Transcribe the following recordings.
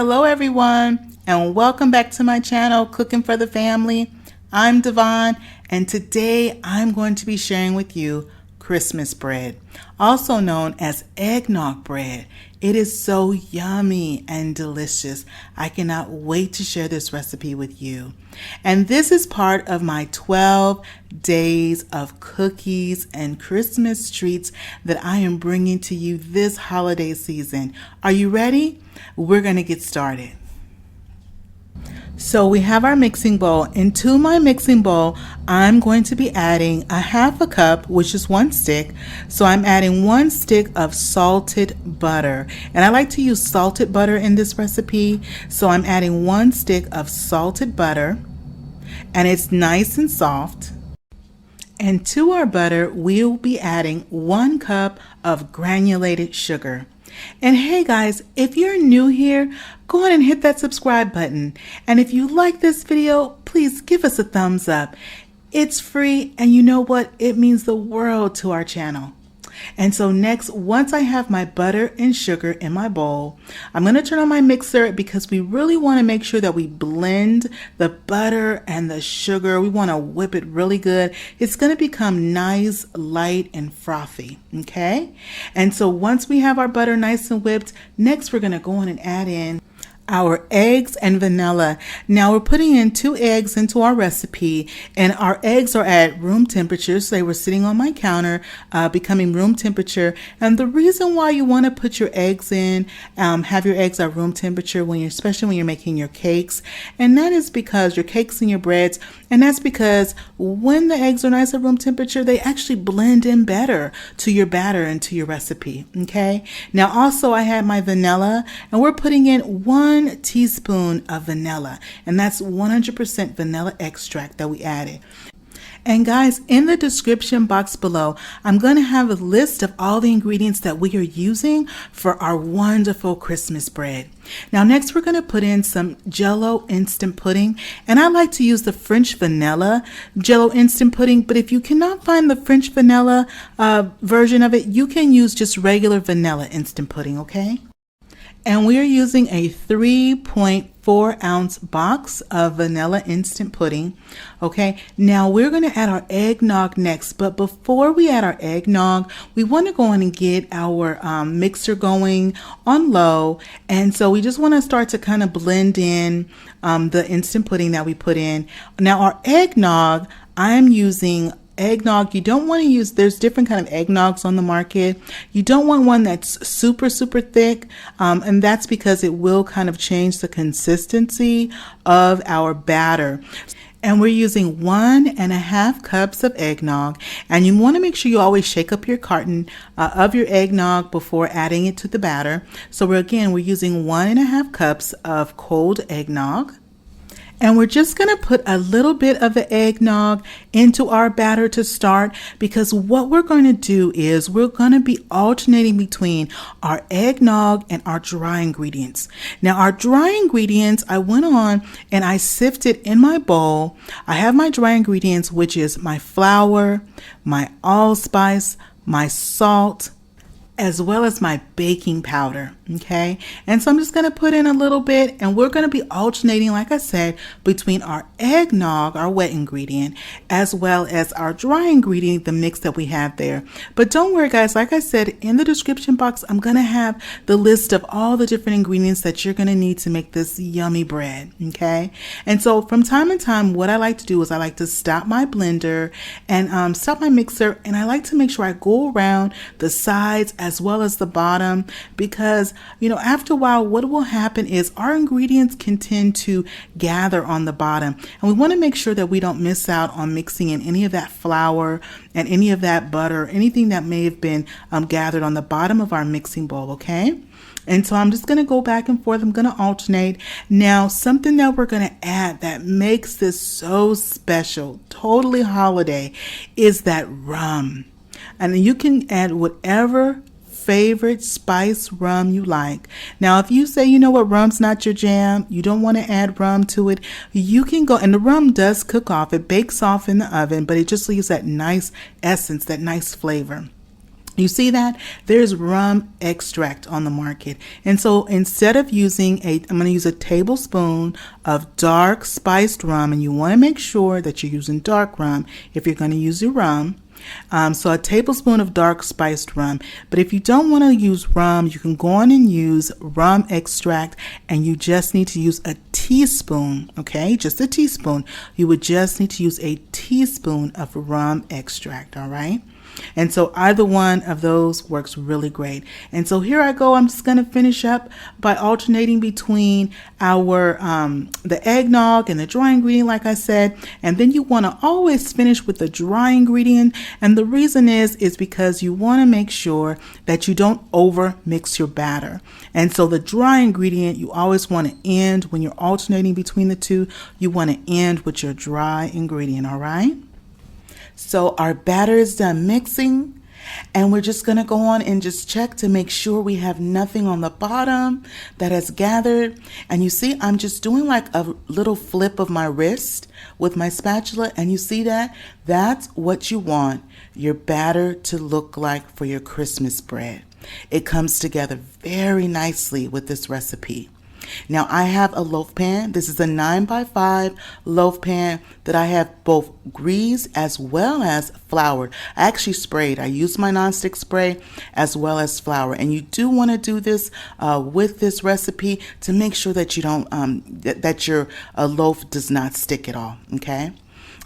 Hello everyone, and welcome back to my channel, Cooking for the Family. I'm Devon, and today I'm going to be sharing with you Christmas bread, also known as eggnog bread. It is so yummy and delicious. I cannot wait to share this recipe with you. And this is part of my 12 days of cookies and Christmas treats that I am bringing to you this holiday season. Are you ready? We're going to get started. So we have our mixing bowl. Into my mixing bowl, I'm going to be adding a half a cup, which is 1 stick. So I'm adding 1 stick of salted butter. And I like to use salted butter in this recipe. So I'm adding 1 stick of salted butter. And it's nice and soft. And to our butter, we'll be adding 1 cup of granulated sugar. And hey guys, if you're new here, go ahead and hit that subscribe button. And if you like this video, please give us a thumbs up. It's free, and you know what? It means the world to our channel. And so next, once I have my butter and sugar in my bowl, I'm going to turn on my mixer because we really want to make sure that we blend the butter and the sugar. We want to whip it really good. It's going to become nice, light, and frothy. Okay? And so once we have our butter nice and whipped, next we're going to go on and add in our eggs and vanilla. Now we're putting in 2 eggs into our recipe, and our eggs are at room temperature. So they were sitting on my counter, becoming room temperature. And the reason why you want to put your eggs in, have your eggs at room temperature when especially when you're making your cakes, and that is because your cakes and your breads, and that's because when the eggs are nice at room temperature, they actually blend in better to your batter and to your recipe. Okay. Now also I had my vanilla, and we're putting in 1 teaspoon of vanilla, and that's 100% vanilla extract that we added. And guys, in the description box below, I'm going to have a list of all the ingredients that we are using for our wonderful Christmas bread. Now next we're going to put in some Jell-O instant pudding, and I like to use the French vanilla Jell-O instant pudding, but if you cannot find the French vanilla version of it, you can use just regular vanilla instant pudding, okay? And we are using a 3.4 ounce box of vanilla instant pudding. Okay, now we're going to add our eggnog next, but before we add our eggnog, we want to go in and get our mixer going on low. And so we just want to start to kind of blend in the instant pudding that we put in. Now our eggnog, I'm using eggnog. You don't want to use, there's different kind of eggnogs on the market. You don't want one that's super thick, and that's because it will kind of change the consistency of our batter. And we're using 1.5 cups of eggnog, and you want to make sure you always shake up your carton of your eggnog before adding it to the batter. So we're using 1.5 cups of cold eggnog. And we're just going to put a little bit of the eggnog into our batter to start, because what we're going to do is we're going to be alternating between our eggnog and our dry ingredients. Now our dry ingredients, I went on and I sifted in my bowl. I have my dry ingredients, which is my flour, my allspice, my salt, as well as my baking powder. Okay, and so I'm just going to put in a little bit, and we're going to be alternating, like I said, between our eggnog, our wet ingredient, as well as our dry ingredient, the mix that we have there. But don't worry guys, like I said, in the description box, I'm going to have the list of all the different ingredients that you're going to need to make this yummy bread. Okay, and so from time to time, what I like to do is I like to stop my blender and stop my mixer, and I like to make sure I go around the sides as well as the bottom, because after a while what will happen is our ingredients can tend to gather on the bottom, and we want to make sure that we don't miss out on mixing in any of that flour and any of that butter, anything that may have been gathered on the bottom of our mixing bowl. Okay, and so I'm just going to go back and forth. I'm going to alternate. Now something that we're going to add that makes this so special, totally holiday, is that rum. And you can add whatever favorite spice rum you like. Now if you say, you know what, rum's not your jam, you don't want to add rum to it, you can go, and the rum does cook off, it bakes off in the oven, but it just leaves that nice essence, that nice flavor. You see that? There's rum extract on the market. And so instead of I'm going to use a tablespoon of dark spiced rum. And you want to make sure that you're using dark rum if you're going to use your rum. So a tablespoon of dark spiced rum. But if you don't want to use rum, you can go on and use rum extract, and you just need to use a teaspoon, okay? Just a teaspoon. You would just need to use a teaspoon of rum extract, all right? And so either one of those works really great. And so here I go. I'm just going to finish up by alternating between our the eggnog and the dry ingredient, like I said. And then you want to always finish with the dry ingredient. And the reason is because you want to make sure that you don't over mix your batter. And so the dry ingredient, you always want to end when you're alternating between the two. You want to end with your dry ingredient, all right? So our batter is done mixing, and we're just going to go on and just check to make sure we have nothing on the bottom that has gathered. And you see, I'm just doing like a little flip of my wrist with my spatula, and you see that? That's what you want your batter to look like for your Christmas bread. It comes together very nicely with this recipe. Now I have a loaf pan. This is a 9x5 loaf pan that I have both greased as well as floured. I actually sprayed. I used my nonstick spray as well as flour. And you do want to do this with this recipe to make sure that you don't that your loaf does not stick at all. Okay.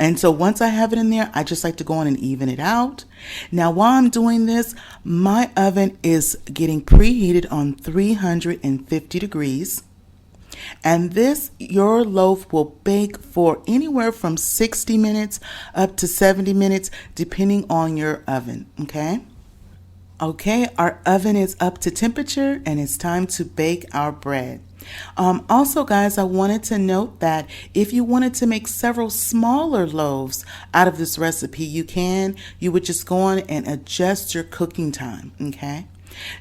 And so once I have it in there, I just like to go on and even it out. Now, while I'm doing this, my oven is getting preheated on 350 degrees. And your loaf will bake for anywhere from 60 minutes up to 70 minutes, depending on your oven, okay? Okay, our oven is up to temperature and it's time to bake our bread. Also, guys, I wanted to note that if you wanted to make several smaller loaves out of this recipe, you would just go on and adjust your cooking time, okay?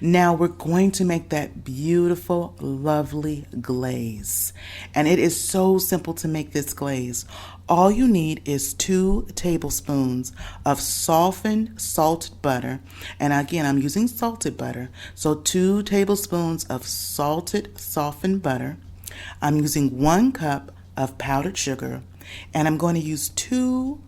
Now we're going to make that beautiful, lovely glaze. And it is so simple to make this glaze. All you need is 2 tablespoons of softened salted butter. And again, I'm using salted butter. So 2 tablespoons of salted softened butter. I'm using 1 cup of powdered sugar. And I'm going to use 2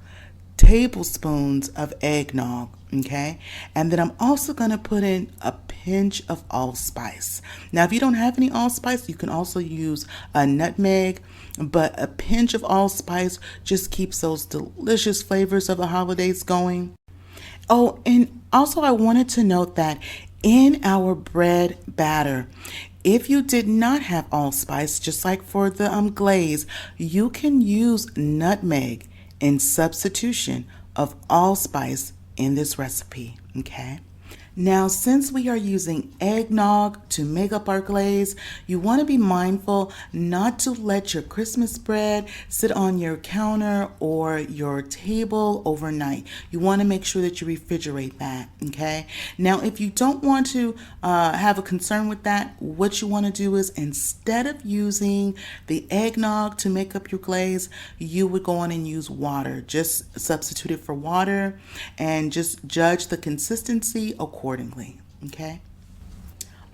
tablespoons of eggnog. Okay, and then I'm also going to put in a pinch of allspice. Now, if you don't have any allspice, you can also use a nutmeg, but a pinch of allspice just keeps those delicious flavors of the holidays going. Oh, and also I wanted to note that in our bread batter, if you did not have allspice, just like for the glaze, you can use nutmeg in substitution of allspice in this recipe, okay? Now, since we are using eggnog to make up our glaze, you want to be mindful not to let your Christmas bread sit on your counter or your table overnight. You want to make sure that you refrigerate that, okay? Now, if you don't want to have a concern with that, what you want to do is instead of using the eggnog to make up your glaze, you would go on and use water. Just substitute it for water and just judge the consistency accordingly, okay?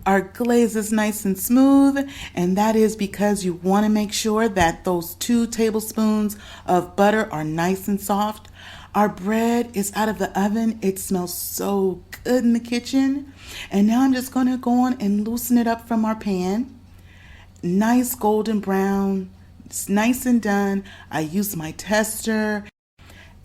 Our glaze is nice and smooth, and that is because you want to make sure that those 2 tablespoons of butter are nice and soft. Our bread is out of the oven. It smells so good in the kitchen. And now I'm just going to go on and loosen it up from our pan. Nice golden brown. It's nice and done. I use my tester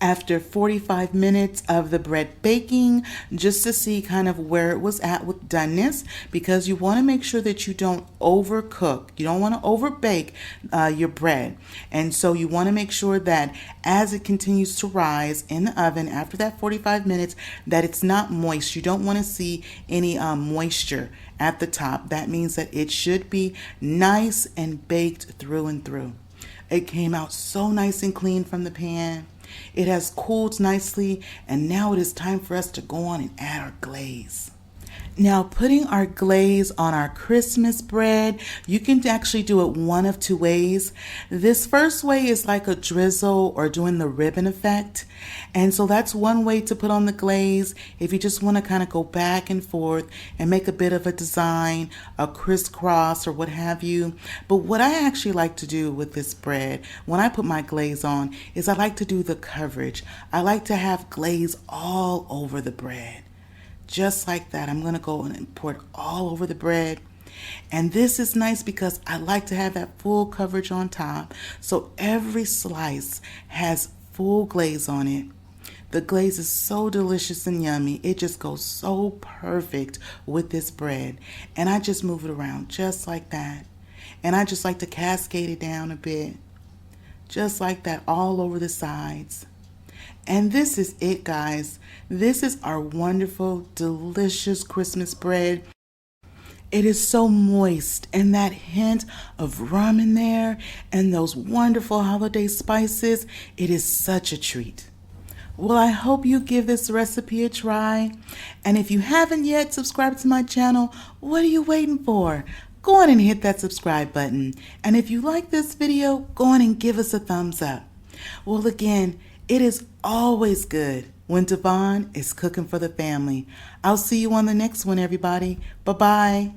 after 45 minutes of the bread baking just to see kind of where it was at with doneness, because you want to make sure that you don't overcook. You don't want to overbake your bread. And so you want to make sure that as it continues to rise in the oven after that 45 minutes, that it's not moist. You don't want to see any moisture at the top. That means that it should be nice and baked through and through. It came out so nice and clean from the pan. It has cooled nicely, and now it is time for us to go on and add our glaze. Now, putting our glaze on our Christmas bread, you can actually do it one of two ways. This first way is like a drizzle or doing the ribbon effect. And so that's one way to put on the glaze if you just want to kind of go back and forth and make a bit of a design, a crisscross or what have you. But what I actually like to do with this bread when I put my glaze on is I like to do the coverage. I like to have glaze all over the bread. Just like that. I'm going to go and pour it all over the bread. And this is nice because I like to have that full coverage on top. So every slice has full glaze on it. The glaze is so delicious and yummy. It just goes so perfect with this bread. And I just move it around just like that. And I just like to cascade it down a bit. Just like that all over the sides. And this is it, guys. This is our wonderful, delicious Christmas bread. It is so moist, and that hint of rum in there and those wonderful holiday spices. It is such a treat. Well, I hope you give this recipe a try. And if you haven't yet subscribed to my channel, what are you waiting for? Go on and hit that subscribe button. And if you like this video, go on and give us a thumbs up. Well, again, it is always good when Devon is cooking for the family. I'll see you on the next one, everybody. Bye-bye.